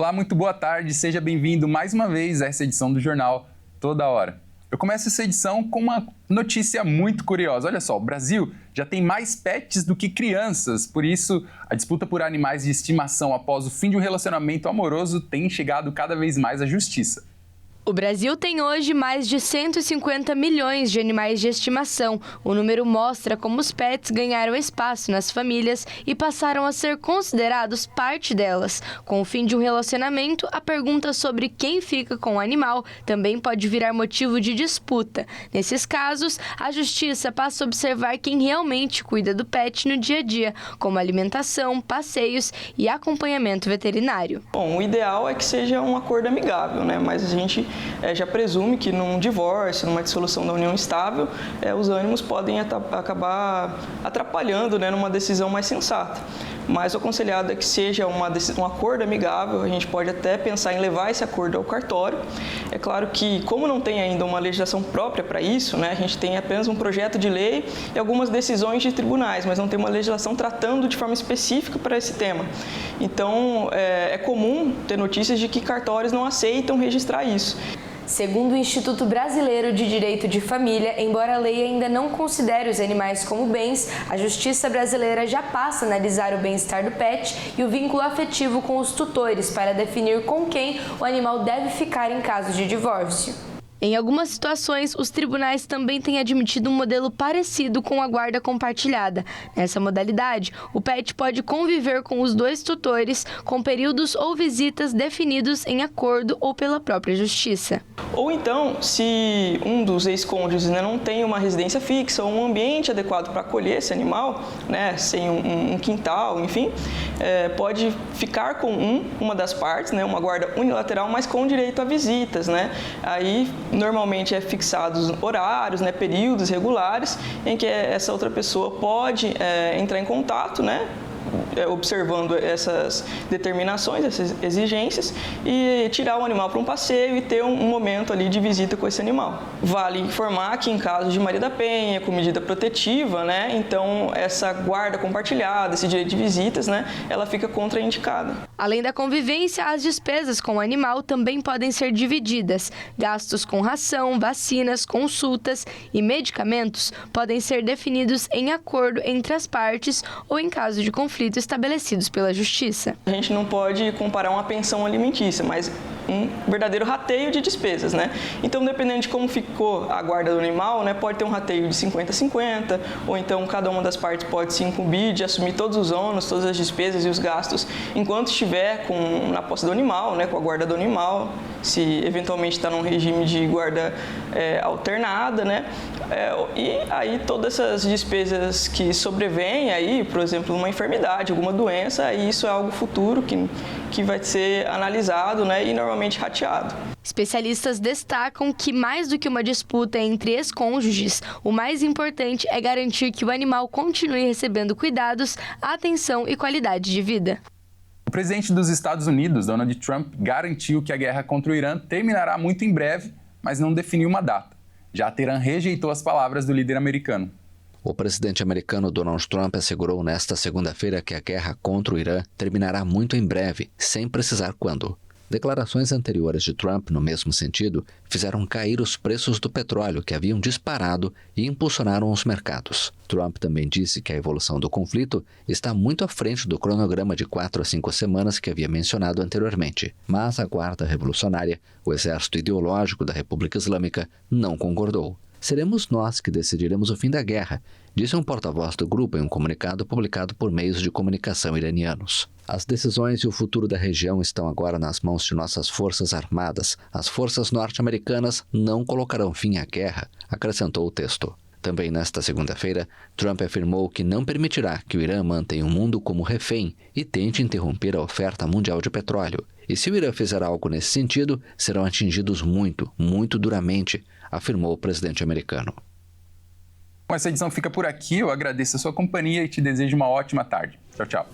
Olá, muito boa tarde, seja bem-vindo mais uma vez a essa edição do Jornal Toda Hora. Eu começo essa edição com uma notícia muito curiosa. Olha só, o Brasil já tem mais pets do que crianças, por isso a disputa por animais de estimação após o fim de um relacionamento amoroso tem chegado cada vez mais à justiça. O Brasil tem hoje mais de 150 milhões de animais de estimação. O número mostra como os pets ganharam espaço nas famílias e passaram a ser considerados parte delas. Com o fim de um relacionamento, a pergunta sobre quem fica com o animal também pode virar motivo de disputa. Nesses casos, a justiça passa a observar quem realmente cuida do pet no dia a dia, como alimentação, passeios e acompanhamento veterinário. Bom, o ideal é que seja um acordo amigável, né? Mas a gente já presume que num divórcio, numa dissolução da união estável, os ânimos podem acabar atrapalhando, né, numa decisão mais sensata. Mas o aconselhado é que seja um acordo amigável, a gente pode até pensar em levar esse acordo ao cartório. É claro que, como não tem ainda uma legislação própria para isso, né, a gente tem apenas um projeto de lei e algumas decisões de tribunais, mas não tem uma legislação tratando de forma específica para esse tema. Então, é comum ter notícias de que cartórios não aceitam registrar isso. Segundo o Instituto Brasileiro de Direito de Família, embora a lei ainda não considere os animais como bens, a Justiça brasileira já passa a analisar o bem-estar do pet e o vínculo afetivo com os tutores para definir com quem o animal deve ficar em caso de divórcio. Em algumas situações, os tribunais também têm admitido um modelo parecido com a guarda compartilhada. Nessa modalidade, o pet pode conviver com os dois tutores com períodos ou visitas definidos em acordo ou pela própria justiça. Ou então, se um dos ex-cônjuges, né, não tem uma residência fixa ou um ambiente adequado para acolher esse animal, né, sem um quintal, enfim, pode ficar com uma das partes, né, uma guarda unilateral, mas com direito a visitas, né? Aí normalmente fixados horários, né, períodos regulares em que essa outra pessoa pode entrar em contato, né, observando essas determinações, essas exigências e tirar o animal para um passeio e ter um momento ali de visita com esse animal. Vale informar que em caso de Maria da Penha, com medida protetiva, né, então essa guarda compartilhada, esse direito de visitas, né, ela fica contraindicada. Além da convivência, as despesas com o animal também podem ser divididas. Gastos com ração, vacinas, consultas e medicamentos podem ser definidos em acordo entre as partes ou em caso de conflito estabelecidos pela Justiça. A gente não pode comparar uma pensão alimentícia, mas um verdadeiro rateio de despesas, né? Então, dependendo de como ficou a guarda do animal, né, pode ter um rateio de 50-50, ou então cada uma das partes pode se incumbir de assumir todos os ônus, todas as despesas e os gastos enquanto estiver na posse do animal, né, com a guarda do animal, se eventualmente está num regime de guarda alternada, né? E aí todas essas despesas que sobrevêm aí, por exemplo, uma enfermidade, alguma doença, aí isso é algo futuro que vai ser analisado, né, e normalmente rateado. Especialistas destacam que mais do que uma disputa entre ex-cônjuges, o mais importante é garantir que o animal continue recebendo cuidados, atenção e qualidade de vida. O presidente dos Estados Unidos, Donald Trump, garantiu que a guerra contra o Irã terminará muito em breve, mas não definiu uma data. Já Teherã rejeitou as palavras do líder americano. O presidente americano Donald Trump assegurou nesta segunda-feira que a guerra contra o Irã terminará muito em breve, sem precisar quando. Declarações anteriores de Trump, no mesmo sentido, fizeram cair os preços do petróleo, que haviam disparado e impulsionaram os mercados. Trump também disse que a evolução do conflito está muito à frente do cronograma de 4 a 5 semanas que havia mencionado anteriormente. Mas a Guarda Revolucionária, o exército ideológico da República Islâmica, não concordou. Seremos nós que decidiremos o fim da guerra, disse um porta-voz do grupo em um comunicado publicado por meios de comunicação iranianos. As decisões e o futuro da região estão agora nas mãos de nossas forças armadas. As forças norte-americanas não colocarão fim à guerra, acrescentou o texto. Também nesta segunda-feira, Trump afirmou que não permitirá que o Irã mantenha o mundo como refém e tente interromper a oferta mundial de petróleo. E se o Irã fizer algo nesse sentido, serão atingidos muito, muito duramente, afirmou o presidente americano. Bom, essa edição fica por aqui. Eu agradeço a sua companhia e te desejo uma ótima tarde. Tchau, tchau.